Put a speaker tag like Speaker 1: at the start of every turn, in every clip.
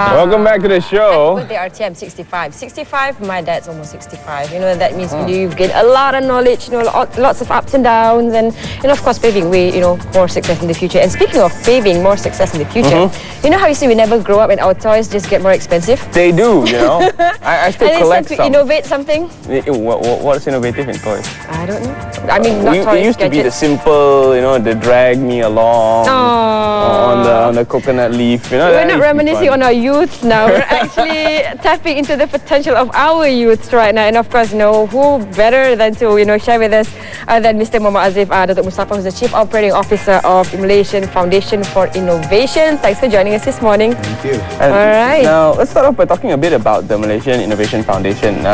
Speaker 1: Welcome back to the show.
Speaker 2: Happy birthday, RTM 65. 65, my dad's almost 65. You know, that means you've gained a lot of knowledge, you know, lots of ups and downs, and of course, paving way, you know, more success in the future. And speaking of paving more success in the future, you know how you say we never grow up and our toys just get more expensive?
Speaker 1: They do, you know. I still collect some.
Speaker 2: And to innovate something?
Speaker 1: What's innovative in toys?
Speaker 2: I don't know. I mean, not toys,
Speaker 1: it used
Speaker 2: gadgets.
Speaker 1: to be the simple, you know, the drag me along on the coconut leaf. You know,
Speaker 2: we're not reminiscing on our youth now. We're actually tapping into the potential of our youth right now. And of course, you know, who better than to, you know, share with us than Mr. Aziph Dato Mustapha, who's the Chief Operating Officer of Malaysian Foundation for Innovation. Thanks for joining us this morning.
Speaker 3: Thank you.
Speaker 1: All
Speaker 2: right.
Speaker 1: Now, let's start off by talking a bit about the Malaysian Innovation Foundation.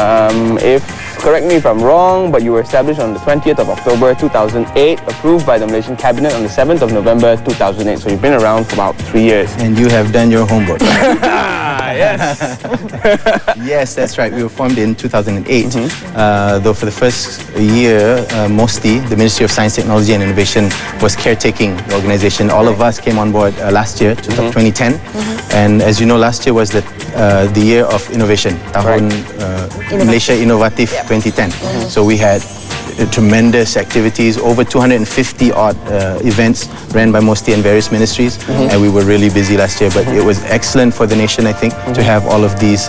Speaker 1: Correct me if I'm wrong, but you were established on the 20th of October 2008, approved by the Malaysian Cabinet on the 7th of November 2008. So you've been around for about 3 years.
Speaker 3: And you have done your homework.
Speaker 1: Yes.
Speaker 3: Yes, that's right. We were formed in 2008. Though for the first year, mostly the Ministry of Science, Technology and Innovation was caretaking the organization. All of us came on board last year, 2010. And as you know, last year was the year of innovation. Tahun Malaysia Innovatif 2010. So we had tremendous activities, over 250 odd events ran by Mosti and various ministries, and we were really busy last year, but it was excellent for the nation, I think, to have all of these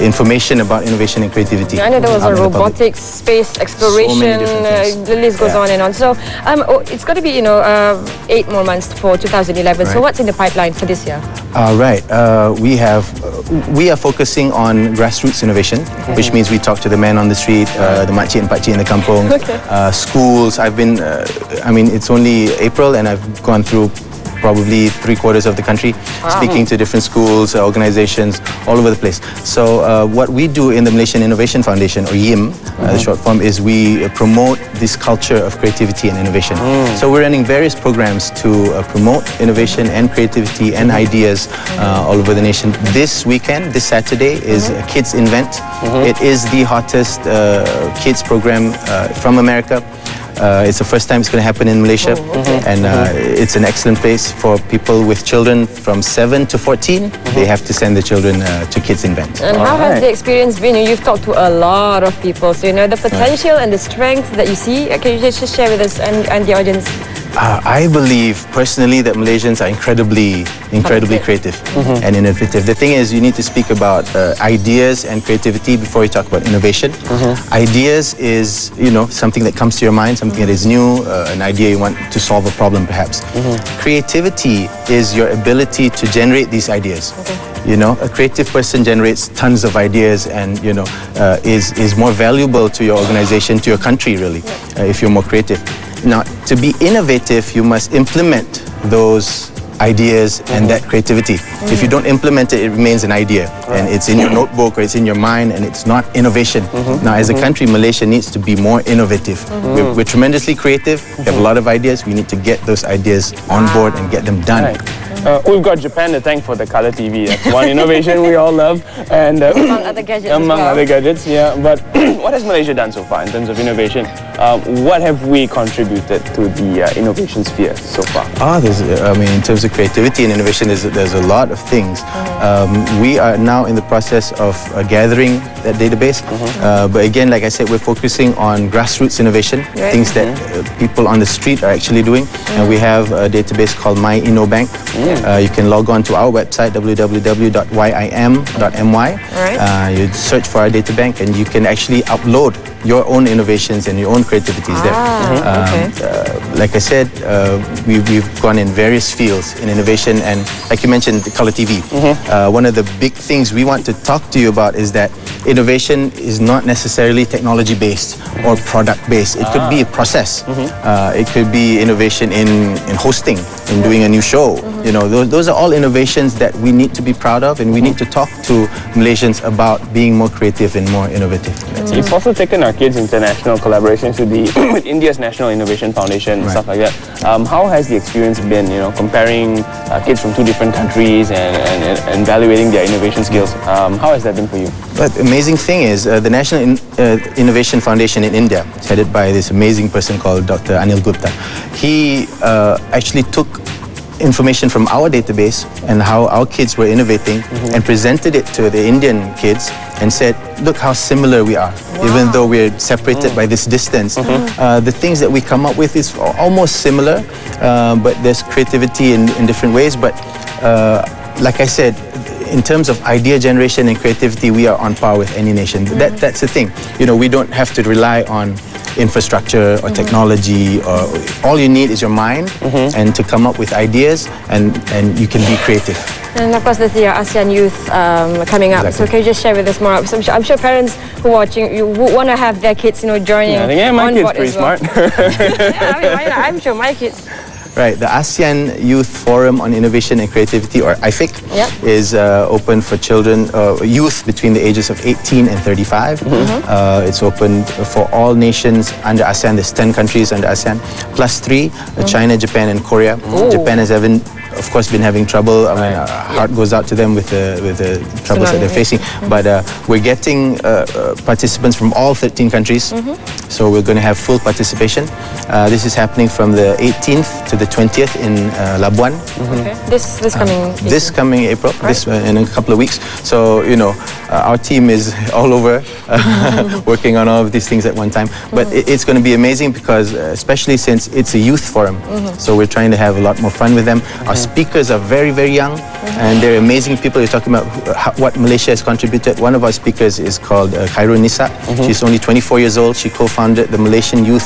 Speaker 3: information about innovation and creativity.
Speaker 2: I know there was a robotics, space exploration, the list goes on and on. So it's got to be, you know, 8 more months for 2011.
Speaker 3: Right.
Speaker 2: So what's in the pipeline for this year?
Speaker 3: Right. We are focusing on grassroots innovation, which means we talk to the man on the street, the makcik and pakcik in the kampung, schools. I mean, it's only April and I've gone through probably 3/4 of the country, speaking to different schools, organizations, all over the place. So what we do in the Malaysian Innovation Foundation, or YIM, the short form, is we promote this culture of creativity and innovation. So we're running various programs to promote innovation and creativity and ideas all over the nation. This weekend, this Saturday, is KidsInvent. It is the hottest kids program from America. It's the first time it's going to happen in Malaysia, and it's an excellent place for people with children from 7 to 14. They have to send the children to KidsInvent.
Speaker 2: And how has the experience been? You've talked to a lot of people, so you know the potential and the strength that you see. Can you just share with us and the audience?
Speaker 3: I believe personally that Malaysians are incredibly creative and innovative. The thing is, you need to speak about ideas and creativity before you talk about innovation. Ideas is, you know, something that comes to your mind, something that is new, an idea you want to solve a problem perhaps. Creativity is your ability to generate these ideas. You know, a creative person generates tons of ideas and, you know, is more valuable to your organization, to your country really, if you're more creative. Now, to be innovative, you must implement those ideas and that creativity. If you don't implement it, it remains an idea and it's in your notebook or it's in your mind and it's not innovation. Now, as a country, Malaysia needs to be more innovative. We're tremendously creative. We have a lot of ideas. We need to get those ideas on board and get them done.
Speaker 1: We've got Japan to thank for the color TV. That's one innovation we all love. And
Speaker 2: among other gadgets.
Speaker 1: Other gadgets, yeah. But what has Malaysia done so far in terms of innovation? What have we contributed to the innovation sphere so far?
Speaker 3: In terms of creativity and innovation, there's a lot of things. We are now in the process of gathering that database. But again, like I said, we're focusing on grassroots innovation, things that people on the street are actually doing. And we have a database called My InnoBank. You can log on to our website, www.yim.my. You search for our data bank and you can actually upload your own innovations and your own creativities there. Like I said, we've gone in various fields in innovation, and like you mentioned, the color TV. One of the big things we want to talk to you about is that innovation is not necessarily technology based or product based. It could be a process. It could be innovation in hosting, in doing a new show. You know, those are all innovations that we need to be proud of, and we need to talk to Malaysians about being more creative and more innovative.
Speaker 1: You've also taken our Kids International collaborations with India's National Innovation Foundation and stuff like that. How has the experience been, you know, comparing kids from 2 different countries and evaluating their innovation skills? How has that been for you?
Speaker 3: But the amazing thing is the National Innovation Foundation in India, headed by this amazing person called Dr. Anil Gupta. He actually took information from our database and how our kids were innovating and presented it to the Indian kids and said, look how similar we are. Even though we're separated by this distance, the things that we come up with is almost similar, but there's creativity in different ways. But like I said, in terms of idea generation and creativity, we are on par with any nation. That's the thing. You know, we don't have to rely on infrastructure or technology, or all you need is your mind and to come up with ideas, and you can be creative.
Speaker 2: And of course, there's the ASEAN Youth coming up.
Speaker 3: Exactly.
Speaker 2: So can you just share with us more? So I'm sure parents who are watching, you want to have their kids, joining.
Speaker 1: I think my
Speaker 2: on
Speaker 1: kid's
Speaker 2: board
Speaker 1: pretty
Speaker 2: as well.
Speaker 1: smart.
Speaker 2: Yeah, I mean, I'm sure my kids.
Speaker 3: Right, the ASEAN Youth Forum on Innovation and Creativity, or IFIC, is open for children, youth between the ages of 18 and 35. It's open for all nations under ASEAN. There's 10 countries under ASEAN, plus 3, China, Japan, and Korea. Japan has of course, been having trouble. I mean, our heart goes out to them with the troubles that they're facing. But we're getting participants from all 13 countries, so we're going to have full participation. This is happening from the 18th to the 20th in Labuan.
Speaker 2: Okay. This coming April.
Speaker 3: This in a couple of weeks. So our team is all over working on all of these things at one time. But it's going to be amazing because, especially since it's a youth forum, so we're trying to have a lot more fun with them. Our speakers are very, very young, and they're amazing people. You're talking about what Malaysia has contributed. One of our speakers is called Khairul Nisa. She's only 24 years old. She co-founded the Malaysian Youth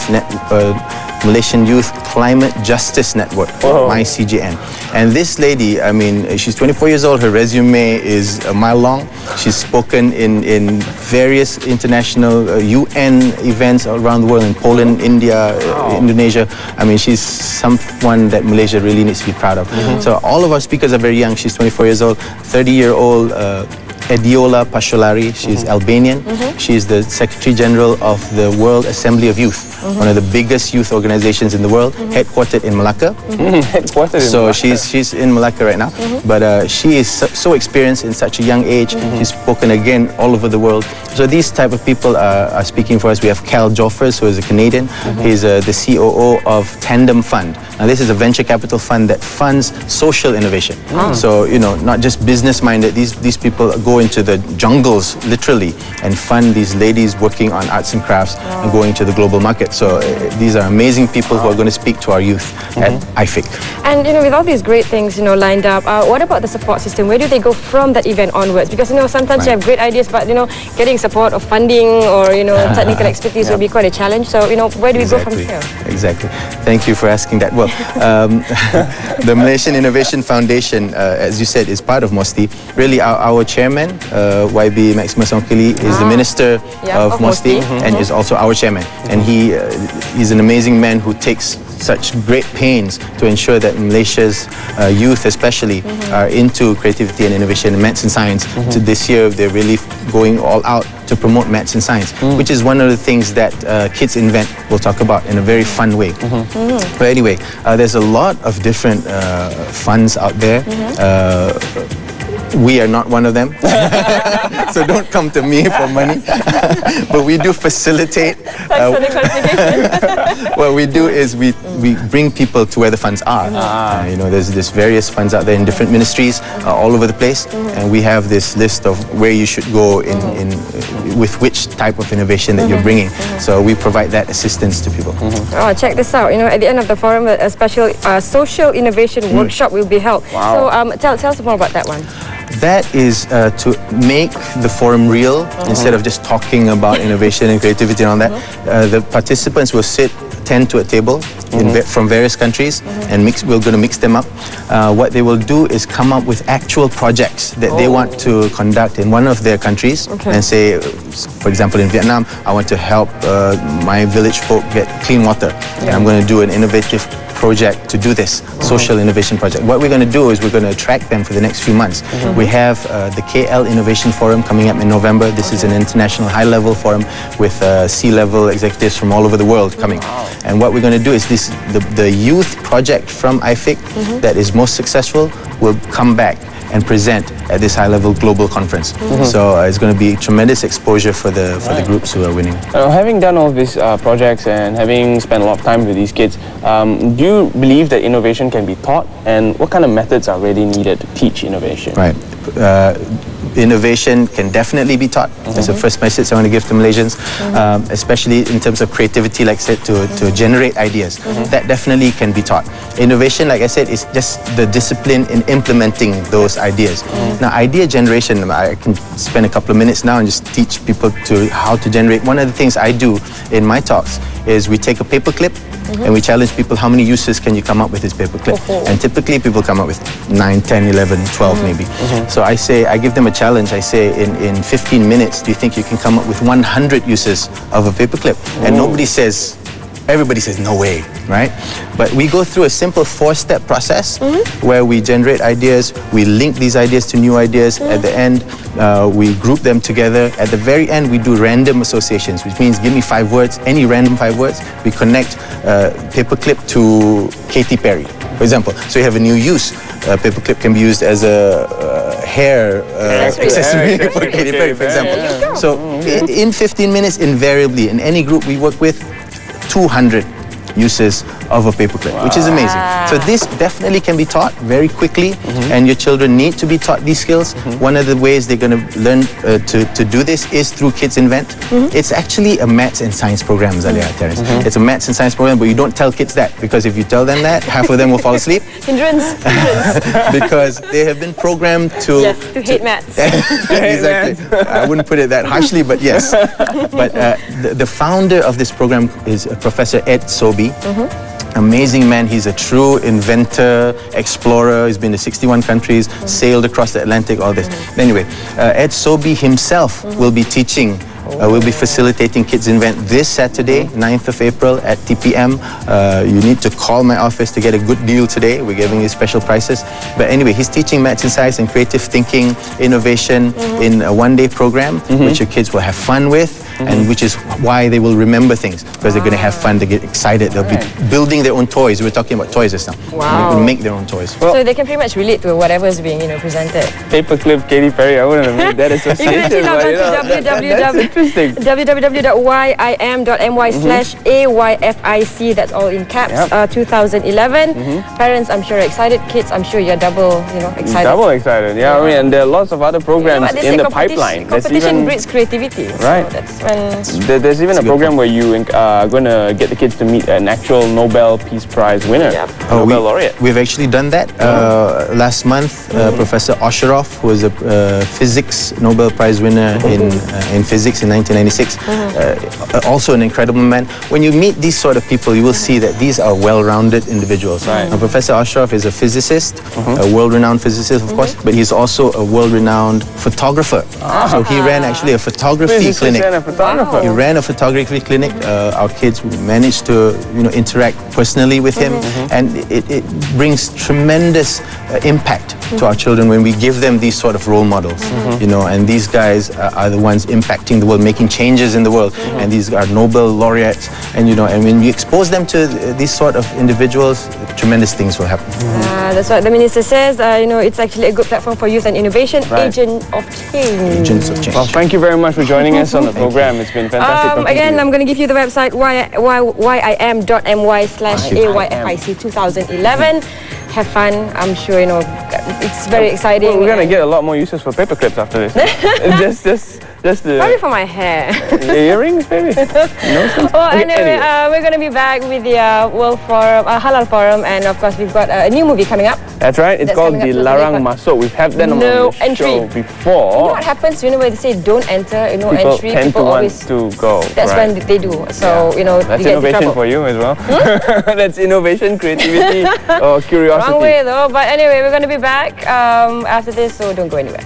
Speaker 3: Climate Justice Network, MyCJN. And this lady, I mean, she's 24 years old. Her resume is a mile long. She's spoken in various international UN events all around the world, in Poland, India, Indonesia. I mean, she's someone that Malaysia really needs to be proud of. So all of our speakers are very young. She's 24 years old. 30-year-old Ediola Pasholari, she's Albanian. She's the Secretary General of the World Assembly of Youth, one of the biggest youth organizations in the world, headquartered in Malacca. So she's in Malacca right now. But she is so experienced in such a young age. She's spoken again all over the world. So these type of people are speaking for us. We have Cal Joffers, who is a Canadian. He's the COO of Tandem Fund. Now this is a venture capital fund that funds social innovation. So not just business minded. These people go into the jungles literally and fund these ladies working on arts and crafts and going to the global market. So these are amazing people who are going to speak to our youth at IFIC.
Speaker 2: And with all these great things lined up, what about the support system? Where do they go from that event onwards? Because sometimes you have great ideas, but getting support or funding or technical expertise will be quite a challenge. So where do we go from here?
Speaker 3: Exactly. Thank you for asking that. Well, the Malaysian Innovation Foundation, as you said, is part of MOSTI. Really, our chairman, YB Maximus Onkili, is the minister of MOSTI and is also our chairman. And he's an amazing man who takes such great pains to ensure that Malaysia's youth especially are into creativity and innovation in maths and science. So this year they're really going all out to promote maths and science, which is one of the things that KidsInvent will talk about in a very fun way. But anyway, there's a lot of different funds out there. We are not one of them, so don't come to me for money. But we do facilitate.
Speaker 2: Thanks for the clarification.
Speaker 3: What we do is we bring people to where the funds are. There's various funds out there in different ministries all over the place, and we have this list of where you should go in with which type of innovation that you're bringing. So we provide that assistance to people.
Speaker 2: Oh, check this out. At the end of the forum, a special social innovation workshop will be held. So tell us more about that one.
Speaker 3: That is to make the forum real instead of just talking about innovation and creativity and all that. The participants will sit 10 to a table from various countries and we're going to mix them up. What they will do is come up with actual projects that they want to conduct in one of their countries and say, for example, in Vietnam, I want to help my village folk get clean water. And I'm going to do an innovative project to do this social innovation project. What we're going to do is we're going to attract them for the next few months. We have the KL Innovation Forum coming up in November. This is an international high-level forum with C-level executives from all over the world coming. And what we're going to do is the youth project from IFIC that is most successful will come back and present at this high-level global conference. So it's going to be tremendous exposure for the groups who are winning.
Speaker 1: Having done all these projects and having spent a lot of time with these kids, do you believe that innovation can be taught, and what kind of methods are really needed to teach innovation?
Speaker 3: Right. Innovation can definitely be taught. That's the first message I want to give to Malaysians, especially in terms of creativity, like I said, to generate ideas. That definitely can be taught. Innovation, like I said, is just the discipline in implementing those ideas. Now, idea generation, I can spend a couple of minutes now and just teach people how to generate. One of the things I do in my talks is we take a paperclip and we challenge people, how many uses can you come up with this paperclip? And typically people come up with 9, 10, 11, 12 maybe. So I give them a challenge. I say, in 15 minutes, do you think you can come up with 100 uses of a paperclip? And everybody says, no way, right? But we go through a simple 4-step process where we generate ideas, we link these ideas to new ideas. At the end, we group them together. At the very end, we do random associations, which means give me 5 words, any random 5 words. We connect paperclip to Katy Perry, for example. So you have a new use. Paperclip can be used as a hair accessory for Katy Perry, for example. So in 15 minutes, invariably, in any group we work with, 200 uses of a paperclip, which is amazing. So this definitely can be taught very quickly, and your children need to be taught these skills. One of the ways they're going to learn to do this is through KidsInvent. It's actually a maths and science program, Zaleha, Terrence. It's a maths and science program, but you don't tell kids that, because if you tell them that, half of them will fall asleep.
Speaker 2: Hindrance.
Speaker 3: Because they have been programmed to
Speaker 2: hate maths.
Speaker 3: Exactly. I wouldn't put it that harshly, but yes. But the founder of this program is Professor Ed Sobey. Amazing man. He's a true inventor, explorer. He's been to 61 countries, sailed across the Atlantic, all this. Anyway, Ed Sobey himself will be teaching, will be facilitating KidsInvent this Saturday, 9th of April at TPM. You need to call my office to get a good deal today. We're giving you special prices. But anyway, he's teaching maths and science and creative thinking, innovation in a one-day program, which your kids will have fun with. And which is why they will remember things, because they're going to have fun, they get excited, they'll be building their own toys. We were talking about toys just now.
Speaker 2: Wow.
Speaker 3: They will make their own toys.
Speaker 2: So they can pretty much relate to whatever is being presented.
Speaker 1: Paperclip, Katy Perry, I wouldn't have made that association.
Speaker 2: You can actually log on to www.yim.my/AYFIC. That's all in caps. 2011. Parents, I'm sure, are excited. Kids, I'm sure you're double, excited.
Speaker 1: Double excited, yeah. I mean, and there are lots of other programs in the pipeline.
Speaker 2: Competition breeds creativity.
Speaker 1: Right.
Speaker 2: So that's when
Speaker 1: there's even a program where you are going to get the kids to meet an actual Nobel Peace Prize winner, Nobel laureate.
Speaker 3: We've actually done that. Last month, Professor Osherov, who was a physics Nobel Prize winner in physics in 1996, also an incredible man. When you meet these sort of people, you will see that these are well-rounded individuals.
Speaker 1: Right.
Speaker 3: Now, Professor Osherov is a physicist, a world-renowned physicist, of course, but he's also a world-renowned photographer. So he ran actually a photography clinic. He ran a photography clinic. Our kids managed to, interact personally with him, and it brings tremendous impact to our children when we give them these sort of role models. And these guys are the ones impacting the world, making changes in the world, and these are Nobel laureates. And and when you expose them to these sort of individuals, tremendous things will happen.
Speaker 2: That's what the minister says. It's actually a good platform for youth and innovation. Agent of change.
Speaker 3: Agents of change.
Speaker 1: Well, thank you very much for joining us on the program. It's been fantastic.
Speaker 2: Again, I'm going to give you the website yim.my/AYFIC 2011. Have fun. I'm sure it's very exciting.
Speaker 1: Well, we're going to get a lot more uses for paperclips after this. just the
Speaker 2: probably for my hair.
Speaker 1: Earrings, maybe.
Speaker 2: Anyway, we're going to be back with the World Forum, Halal Forum, and of course we've got a new movie coming up.
Speaker 1: That's right. It's called The Larang Masuk. We've had that on the show before.
Speaker 2: You know what happens? Where they say don't enter, entry. People
Speaker 1: always want to go.
Speaker 2: That's when they do. So
Speaker 1: that's
Speaker 2: you get
Speaker 1: innovation for you as well. That's innovation, creativity, or curiosity.
Speaker 2: Wrong way though. But anyway, we're going to be back after this, so don't go anywhere.